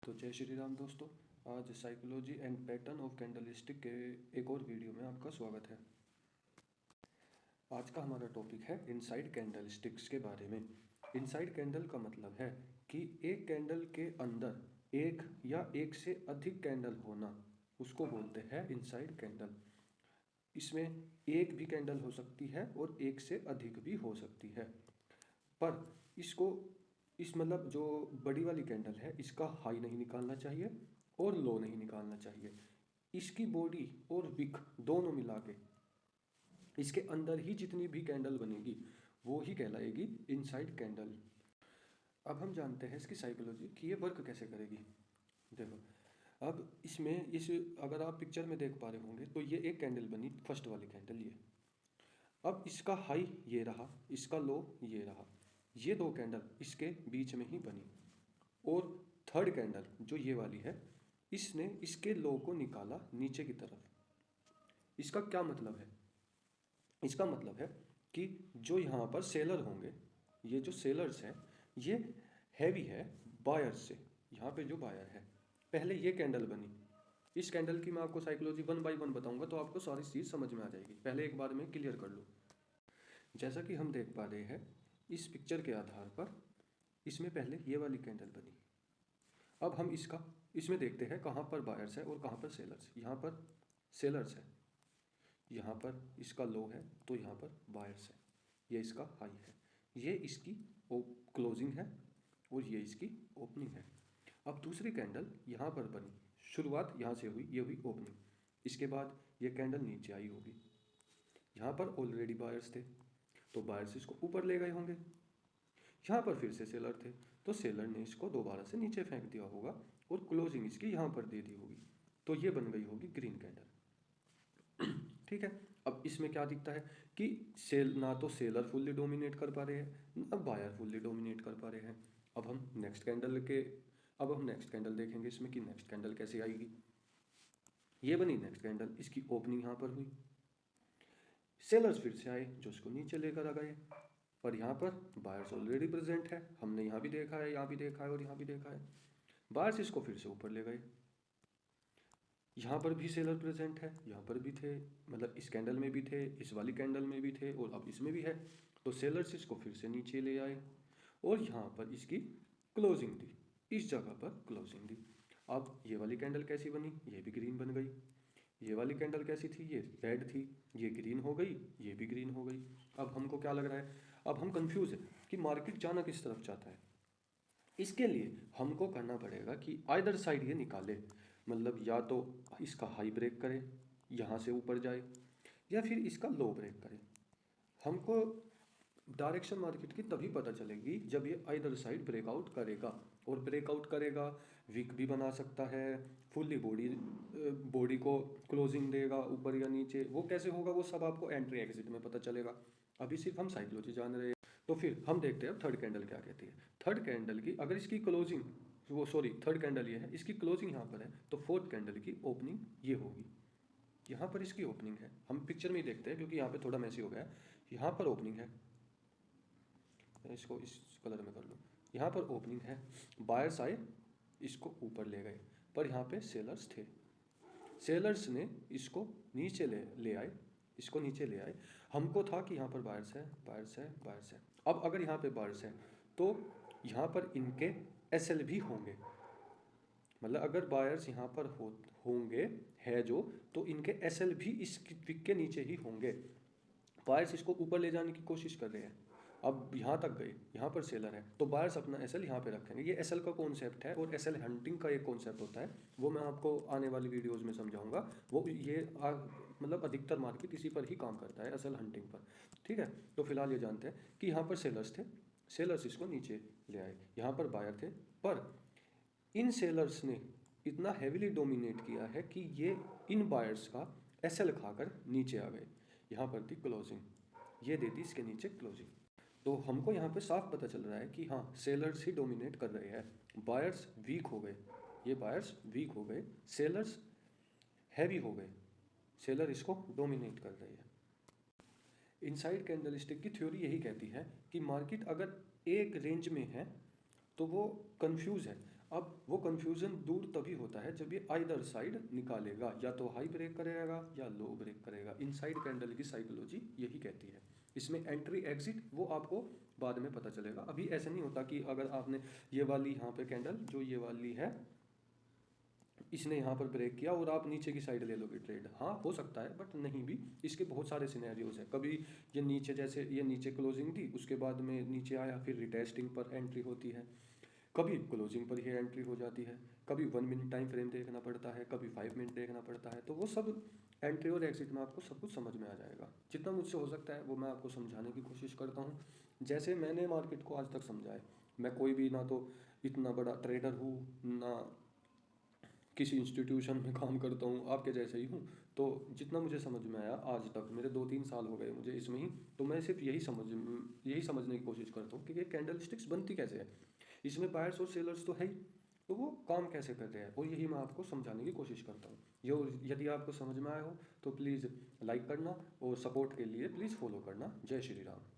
तो जय श्री राम दोस्तों। आज psychology and pattern of candlestick के एक और वीडियो में आपका स्वागत है। आज का हमारा टॉपिक है इनसाइड कैंडलस्टिक्स के बारे में। इनसाइड कैंडल का मतलब है कि एक कैंडल के अंदर एक या एक से अधिक कैंडल होना, उसको बोलते हैं इनसाइड कैंडल। इसमें एक भी कैंडल हो सकती है और एक से अधिक भी हो सकती है, पर इसको मतलब जो बड़ी वाली कैंडल है इसका हाई नहीं निकालना चाहिए और लो नहीं निकालना चाहिए। इसकी बॉडी और विक दोनों मिला के इसके अंदर ही जितनी भी कैंडल बनेगी वो ही कहलाएगी इनसाइड कैंडल। अब हम जानते हैं इसकी साइकोलॉजी कि ये वर्क कैसे करेगी। देखो, अब इसमें अगर आप पिक्चर में देख पा रहे होंगे तो ये एक कैंडल बनी, फर्स्ट वाली कैंडल ये। अब इसका हाई ये रहा, इसका लो ये रहा, ये दो कैंडल इसके बीच में ही बनी। और थर्ड कैंडल जो ये वाली है, इसने इसके लो को निकाला नीचे की तरफ। इसका क्या मतलब है? इसका मतलब है कि जो यहाँ पर सेलर होंगे, ये जो सेलर्स हैं ये हैवी है बायर्स से। यहाँ पे जो बायर है, पहले ये कैंडल बनी, इस कैंडल की मैं आपको साइकोलॉजी 1 बाय 1 बताऊंगा तो आपको सारी चीज़ समझ में आ जाएगी। पहले एक बार में क्लियर कर लो। जैसा कि हम देख पा रहे हैं इस पिक्चर के आधार पर, इसमें पहले ये वाली कैंडल बनी। अब हम इसमें देखते हैं कहाँ पर बायर्स है और कहाँ पर सेलर्स। यहाँ पर सेलर्स है, यहाँ पर इसका लो है तो यहाँ पर बायर्स है, ये इसका हाई है, ये इसकी क्लोजिंग है और ये इसकी ओपनिंग है। अब दूसरी कैंडल यहाँ पर बनी, शुरुआत यहाँ से हुई, ये हुई ओपनिंग। इसके बाद ये कैंडल नीचे आई होगी, यहाँ पर ऑलरेडी बायर्स थे तो बायर्स इसको ऊपर ले गए होंगे। यहाँ पर फिर से सेलर थे तो सेलर ने इसको दोबारा से नीचे फेंक दिया होगा और क्लोजिंग इसकी यहाँ पर दे दी होगी, तो ये बन गई होगी ग्रीन कैंडल। ठीक है। अब इसमें क्या दिखता है कि ना तो सेलर फुल्ली डोमिनेट कर पा रहे हैं ना बायर फुल्ली डोमिनेट कर पा रहे हैं। अब हम नेक्स्ट कैंडल देखेंगे इसमें कि नेक्स्ट कैंडल कैसे आएगी। ये बनी नेक्स्ट कैंडल, इसकी ओपनिंग यहाँ पर हुई, सेलर्स फिर से आए जो इसको नीचे लेकर आ गए, पर यहाँ पर बायर्स ऑलरेडी प्रेजेंट है। हमने यहाँ भी देखा है, यहाँ भी देखा है और यहाँ भी देखा है। बायर्स इसको फिर से ऊपर ले गए, यहाँ पर भी सेलर प्रेजेंट है, यहाँ पर भी थे, मतलब इस कैंडल में भी थे, इस वाली कैंडल में भी थे और अब इसमें भी है। तो सेलर्स इसको फिर से नीचे ले आए और यहाँ पर इसकी क्लोजिंग दी, इस जगह पर क्लोजिंग दी। अब ये वाली कैंडल कैसी बनी? ये भी ग्रीन बन गई। ये वाली कैंडल कैसी थी? ये रेड थी, ये ग्रीन हो गई, ये भी ग्रीन हो गई। अब हमको क्या लग रहा है? अब हम कंफ्यूज है कि मार्केट जाना किस तरफ चाहता है। इसके लिए हमको करना पड़ेगा कि आइदर साइड ये निकाले, मतलब या तो इसका हाई ब्रेक करे, यहाँ से ऊपर जाए, या फिर इसका लो ब्रेक करे। हमको डायरेक्शन मार्केट की तभी पता चलेगी जब ये आइदर साइड ब्रेकआउट करेगा, और ब्रेकआउट करेगा वीक भी बना सकता है, फुल्ली बॉडी को क्लोजिंग देगा ऊपर या नीचे। वो कैसे होगा वो सब आपको एंट्री एग्जिट में पता चलेगा, अभी सिर्फ हम साइकोलॉजी जान रहे हैं। तो फिर हम देखते हैं थर्ड कैंडल क्या कहती है। थर्ड कैंडल की अगर इसकी क्लोजिंग थर्ड कैंडल ये है, इसकी क्लोजिंग यहाँ पर है, तो फोर्थ कैंडल की ओपनिंग ये होगी। यहाँ पर इसकी ओपनिंग है, हम पिक्चर में ही देखते हैं क्योंकि यहाँ पे थोड़ा मैसी हो गया है। यहाँ पर ओपनिंग है, इसको इस कलर में कर लो। यहाँ पर ओपनिंग है, बायर्स आए इसको ऊपर ले गए, पर यहाँ पे सेलर्स थे, सेलर्स ने इसको नीचे ले आए, इसको नीचे ले आए। हमको था कि यहाँ पर बायर्स है, बायर्स है, बायर्स है। अब अगर यहाँ पे बायर्स है तो यहाँ पर इनके एसएल भी होंगे, मतलब अगर बायर्स यहाँ पर होंगे है जो, तो इनके एसएल भी इस विक के नीचे ही होंगे। बायर्स इसको ऊपर ले जाने की कोशिश कर रहे हैं, अब यहाँ तक गए, यहाँ पर सेलर है तो बायर्स अपना एसएल यहाँ पे रखेंगे। ये एसएल का कॉन्सेप्ट है और एसएल हंटिंग का एक कॉन्सेप्ट होता है, वो मैं आपको आने वाली वीडियोस में समझाऊंगा। वो ये मतलब अधिकतर मार्केट इसी पर ही काम करता है, एसएल हंटिंग पर। ठीक है, तो फिलहाल ये जानते हैं कि यहाँ पर सेलर्स थे, सेलर्स इसको नीचे ले आए, यहाँ पर बायर थे, पर इन सेलर्स ने इतना हैविली डोमिनेट किया है कि ये इन बायर्स का एसएल खाकर नीचे आ गए। यहाँ पर थी क्लोजिंग, ये दे दी इसके नीचे क्लोजिंग। तो हमको यहाँ पे साफ पता चल रहा है कि हाँ, सेलर्स ही डोमिनेट कर रहे हैं, बायर्स वीक हो गए, ये बायर्स वीक हो गए, सेलर्स हैवी हो गए, सेलर इसको डोमिनेट कर रहे हैं। इनसाइड कैंडलस्टिक की थ्योरी यही कहती है कि मार्केट अगर एक रेंज में है तो वो कंफ्यूज है। अब वो कन्फ्यूज़न दूर तभी होता है जब ये आइदर साइड निकालेगा, या तो हाई ब्रेक करेगा या लो ब्रेक करेगा। इनसाइड कैंडल की साइकोलॉजी यही कहती है। इसमें एंट्री एग्जिट वो आपको बाद में पता चलेगा। अभी ऐसा नहीं होता कि अगर आपने ये वाली यहाँ पे कैंडल जो ये वाली है, इसने यहाँ पर ब्रेक किया और आप नीचे की साइड ले लोगे ट्रेड, हाँ हो सकता है, बट नहीं भी। इसके बहुत सारे सिनेरियोज हैं। कभी ये नीचे, जैसे ये नीचे क्लोजिंग थी, उसके बाद में नीचे आया, फिर रिटेस्टिंग पर एंट्री होती है, कभी क्लोजिंग पर ही एंट्री हो जाती है, कभी 1 मिनट टाइम फ्रेम देखना पड़ता है, कभी 5 मिनट देखना पड़ता है। तो वो सब एंट्री और एग्जिट में आपको सब कुछ समझ में आ जाएगा। जितना मुझसे हो सकता है वो मैं आपको समझाने की कोशिश करता हूँ, जैसे मैंने मार्केट को आज तक समझा है। मैं कोई भी ना तो इतना बड़ा ट्रेडर हूँ, ना किसी इंस्टीट्यूशन में काम करता हूँ, आपके जैसे ही हूँ। तो जितना मुझे समझ में आया आज तक, मेरे 2-3 साल हो गए मुझे इसमें ही, तो मैं सिर्फ यही समझने की कोशिश करता हूँ कि ये कैंडल स्टिक्स बनती कैसे है, इसमें बायर्स और सेलर्स तो है ही, तो वो काम कैसे करते हैं, और यही मैं आपको समझाने की कोशिश करता हूँ। यो यदि आपको समझ में आया हो तो प्लीज़ लाइक करना, और सपोर्ट के लिए प्लीज़ फॉलो करना। जय श्री राम।